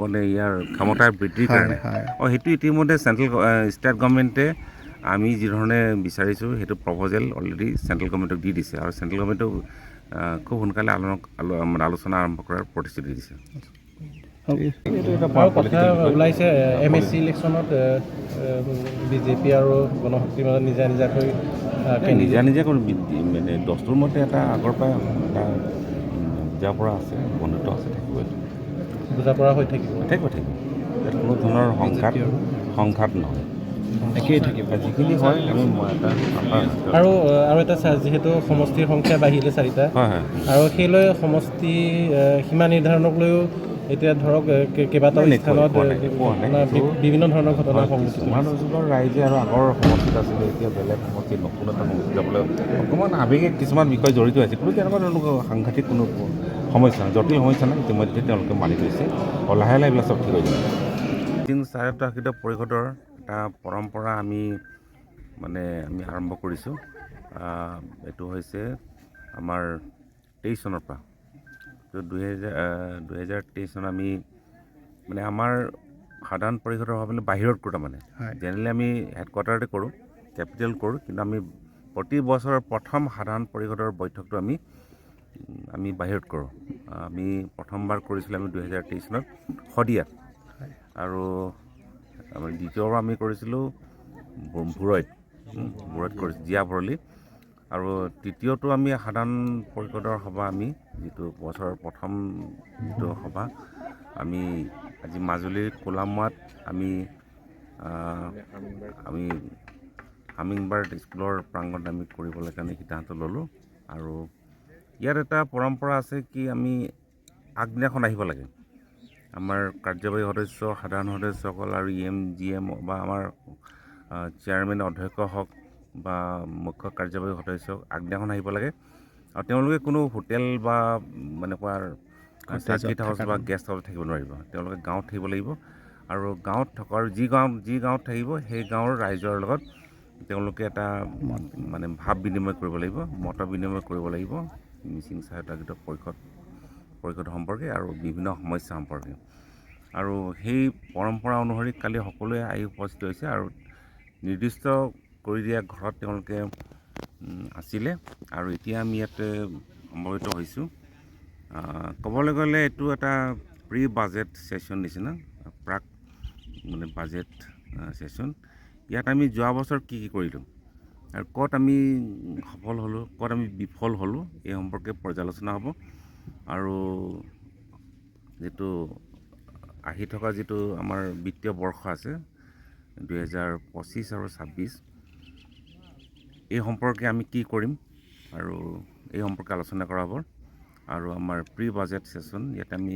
মানে ইয়াৰ ক্ষমতাৰ বৃদ্ধিৰ কাৰণে সেইটো ইতিমধ্যে ষ্টেট গভৰ্ণমেণ্টে আমি যিধৰণে বিচাৰিছোঁ সেইটো প্ৰপ'জেল অলৰেডি চেণ্ট্ৰেল গভৰ্ণমেণ্টক দি দিছে আৰু চেণ্ট্ৰেল গভৰ্ণমেণ্টেও খুব সোনকালে আলোচনা আৰম্ভ কৰাৰ প্ৰতিশ্ৰুতি দিছে। কথা ওলাইছে MSC ইলেকশ্যনত বিজেপি আৰু গণশক্তিৰ মাজত নিজা মানে দস্তুৰ মতে এটা আগৰ পৰাই এটা বুজা পৰা আছে, বন্ধুত্ব আছে, থাকিব বুজা পৰা হৈ থাকিব ইয়াত কোনো ধৰণৰ সংঘাত নহয়, একেই থাকিব যিখিনি হয় আমি আৰু এটা যিহেতু সমষ্টিৰ সংখ্যা বাঢ়িলে 4টা আৰু সেই লৈ সমষ্টি সীমা নিৰ্ধাৰণক লৈও এতিয়া ধৰক কেইবাটাও স্থানত বিভিন্ন ধৰণৰ ঘটনাৰ সন্মুখীন ৰাইজে আৰু আগৰ সমষ্টিত আছিলে, এতিয়া বেলেগ সমষ্টিত নতুন এটা সমষ্টিত যাবলৈ অকণমান আৱেগিক কিছুমান বিষয় জড়িত আছে। কোনো তেনেকুৱা ধৰণৰ সাংঘাতিক কোনো সমস্যা জটিল সমস্যা নাই, ইতিমধ্যে তেওঁলোকে মানি লৈছে আৰু লাহে লাহে এইবিলাক চব ঠিক হৈ যাব। মিচিং স্বায়ত্তশাসিত পৰিষদৰ এটা পৰম্পৰা আমি আৰম্ভ কৰিছোঁ। এইটো হৈছে আমাৰ 23 চনৰ পৰা 2023 চনত আমি আমাৰ সাধাৰণ পৰিষদৰ ভাৱে বাহিৰত কৰোঁ, তাৰমানে জেনেৰেলি আমি হেডকোৱাৰ্টাৰতে কৰোঁ, কেপিটেল কৰোঁ, কিন্তু আমি প্ৰতি বছৰৰ প্ৰথম সাধাৰণ পৰিষদৰ বৈঠকটো আমি বাহিৰত কৰোঁ। আমি প্ৰথমবাৰ কৰিছিলোঁ 2023 চনত শদিয়াত, আৰু দ্বিতীয়বাৰ আমি কৰিছিলোঁ ভুৰৈত কৰিছোঁ, জীয়া ভৰলী, আৰু তৃতীয়টো আমি সাধাৰণ পৰিষদৰ সভা আমি যিটো বছৰৰ প্ৰথম যিটো সভা আমি আজি মাজুলীৰ কোলামুৱাত আমি হামিংবাৰ্ড স্কুলৰ প্ৰাংগণত আমি কৰিবলৈ কাৰণে সিদ্ধান্ত ল'লোঁ। আৰু ইয়াত এটা পৰম্পৰা আছে কি আমি আগদিনাখন আহিব লাগে, আমাৰ কাৰ্যবাহী সদস্য, সাধাৰণ সদস্যসকল আৰু GM বা আমাৰ চেয়াৰমেন অধ্যক্ষ হওক বা মুখ্য কাৰ্যবাহী সদস্য আগদিনাখন আহিব লাগে, আৰু তেওঁলোকে কোনো হোটেল বা চাৰ্কিট হাউচ বা গেষ্ট হাউচ থাকিব নোৱাৰিব, তেওঁলোকে গাঁৱত থাকিব লাগিব। আৰু গাঁৱত থকাৰ যি গাঁৱত থাকিব সেই গাঁৱৰ ৰাইজৰ লগত তেওঁলোকে এটা ভাৱ বিনিময় কৰিব লাগিব, মত বিনিময় কৰিব লাগিব মিচিং স্বায়ত্তশাসিত পৰিষদ সম্পৰ্কে আৰু বিভিন্ন সমস্যা সম্পৰ্কে। আৰু সেই পৰম্পৰা অনুসৰি কালি সকলোৱে আহি উপস্থিত হৈছে আৰু নিৰ্দিষ্ট কৰি দিয়া ঘৰত তেওঁলোকে আছিলে, আৰু এতিয়া আমি ইয়াতে সমবেত হৈছোঁ। ক'বলৈ গ'লে এইটো এটা প্ৰি বাজেট ছেশ্যন নিচিনা, প্ৰাক বাজেট ছেশ্যন। ইয়াত আমি যোৱা বছৰ কি কৰিলোঁ আৰু ক'ত আমি সফল হ'লোঁ, ক'ত আমি বিফল হ'লোঁ, এই সম্পৰ্কে পৰ্যালোচনা হ'ব। আৰু যিটো আহি থকা যিটো আমাৰ বিত্তীয় বৰ্ষ আছে 2025 আৰু 26, এই সম্পৰ্কে আমি কি কৰিম আৰু এই সম্পৰ্কে আলোচনা কৰা হ'ব। আৰু আমাৰ প্ৰি বাজেট ছেশ্যন, ইয়াত আমি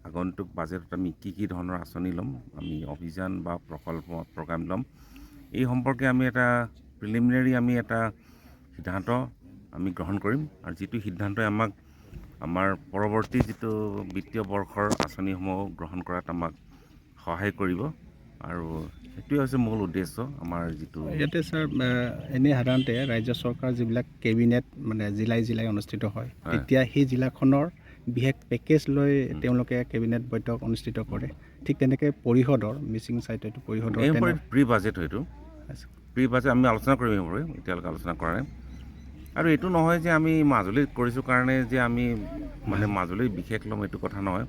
আগন্তুক বাজেটত আমি কি ধৰণৰ আঁচনি ল'ম, আমি অভিযান বা প্ৰকল্প প্ৰগ্ৰাম ল'ম, এই সম্পৰ্কে আমি এটা প্ৰিলিমিনাৰী এটা সিদ্ধান্ত আমি গ্ৰহণ কৰিম। আৰু যিটো সিদ্ধান্তই আমাক আমাৰ পৰৱৰ্তী যিটো বিত্তীয় বৰ্ষৰ আঁচনিসমূহ গ্ৰহণ কৰাত আমাক সহায় কৰিব, আৰু সেইটোৱে হৈছে মূল উদ্দেশ্য আমাৰ যিটো ইয়াতে ছাৰ। এনেই সাধাৰণতে ৰাজ্য চৰকাৰ যিবিলাক কেবিনেট জিলাই অনুষ্ঠিত হয়, তেতিয়া সেই জিলাখনৰ বিশেষ পেকেজ লৈ তেওঁলোকে কেবিনেট বৈঠক অনুষ্ঠিত কৰে, ঠিক তেনেকৈ পৰিষদৰ মিচিং স্বায়ত্তশাসিত পৰিষদৰ প্ৰি বাজেট হয়তো প্ৰি বাজেট আমি আলোচনা কৰিম, এতিয়ালৈকে আলোচনা কৰা নাই। আৰু এইটো নহয় যে আমি মাজুলীত কৰিছোঁ কাৰণে যে আমি মাজুলীত বিশেষ ল'ম, এইটো কথা নহয়।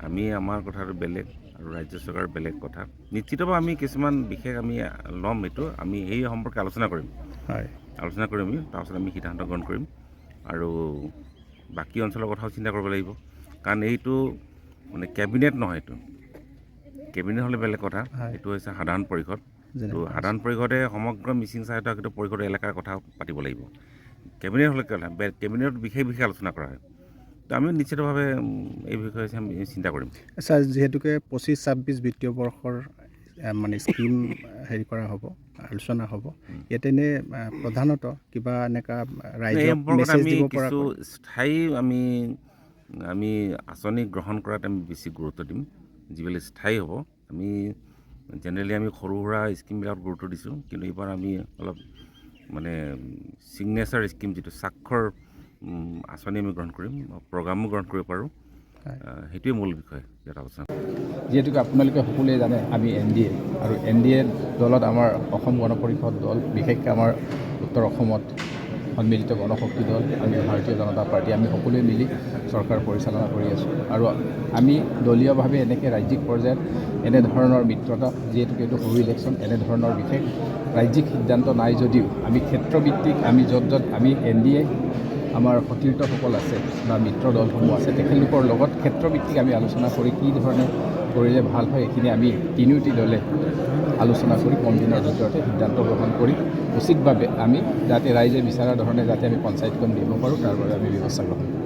আমি আমাৰ কথাটো বেলেগ আৰু ৰাজ্য চৰকাৰৰ বেলেগ কথা। নিশ্চিতভাৱে আমি কিছুমান বিশেষ আমি ল'ম, এইটো আমি এই সম্পৰ্কে আলোচনা কৰিম, তাৰপিছত আমি সিদ্ধান্ত গ্ৰহণ কৰিম। আৰু বাকী অঞ্চলৰ কথাও চিন্তা কৰিব লাগিব, কাৰণ এইটো কেবিনেট নহয়, এইটো কেবিনেট হ'লে বেলেগ কথা, এইটো হৈছে সাধাৰণ পৰিষদ। তো সাধাৰণ পৰিষদে সমগ্ৰ মিচিং স্বায়ত্তশাসিত পৰিষদৰ এলেকাৰ কথা পাতিব লাগিব। কেবিনেট হ'লে কেবিনেটত বিশেষ আলোচনা কৰা হয়, তো আমি নিশ্চিতভাৱে এই বিষয়ে আমি চিন্তা কৰিম। আচ্ছা, যিহেতুকে 25-26 বিত্তীয় বৰ্ষৰ মানে স্কিম হেৰি কৰা হ'ব, আলোচনা হ'ব, ইয়াতে এনে প্ৰধানত কিবা এনেকুৱা এই ৰাইজক সম্পৰ্কত মেছেজ আমি দিব কিছু পৰাকৈ স্থায়ী আমি আঁচনি গ্ৰহণ কৰাত আমি বেছি গুৰুত্ব দিম, যিবিলাক স্থায়ী হ'ব। আমি জেনেৰেলি আমি সৰু সুৰা স্কিমবিলাকত গুৰুত্ব দিছোঁ, কিন্তু এইবাৰ আমি অলপ মানে ছিগনেচাৰ স্কিম যিটো স্বাক্ষৰ আঁচনি আমি গ্ৰহণ কৰিম, প্ৰগ্ৰামো গ্ৰহণ কৰিব পাৰোঁ। সেইটোৱে মূল বিষয় ইয়াত আলোচনা। যিহেতুকে আপোনালোকে সকলোৱে জানে আমি NDA আৰু NDA দলত আমাৰ অসম গণ পৰিষদ দল, বিশেষকৈ আমাৰ উত্তৰ অসমত সন্মিলিত গণশক্তি দল, আমি ভাৰতীয় জনতা পাৰ্টি, আমি সকলোৱে মিলি চৰকাৰ পৰিচালনা কৰি আছোঁ। আৰু আমি দলীয়ভাৱে এনেকৈ ৰাজ্যিক পৰ্যায়ত এনেধৰণৰ মিত্ৰতা, যিহেতুকে এইটো সৰু ইলেকশ্যন, এনেধৰণৰ বিশেষ ৰাজ্যিক সিদ্ধান্ত নাই যদিও আমি ক্ষেত্ৰভিত্তিক আমি য'ত আমি NDA আমাৰ সতীৰ্থসকল আছে বা মিত্ৰ দলসমূহ আছে, তেখেতলোকৰ লগত ক্ষেত্ৰভিত্তিক আমি আলোচনা কৰি কি ধৰণে কৰিলে ভাল হয় এইখিনি আমি তিনিওটি দলে আলোচনা কৰি কম দিনৰ ভিতৰতে সিদ্ধান্ত গ্ৰহণ কৰি উচিতভাৱে আমি যাতে ৰাইজে বিচৰা ধৰণে যাতে আমি পঞ্চায়তখন দিব পাৰোঁ, তাৰ বাবে আমি ব্যৱস্থা গ্ৰহণ কৰোঁ।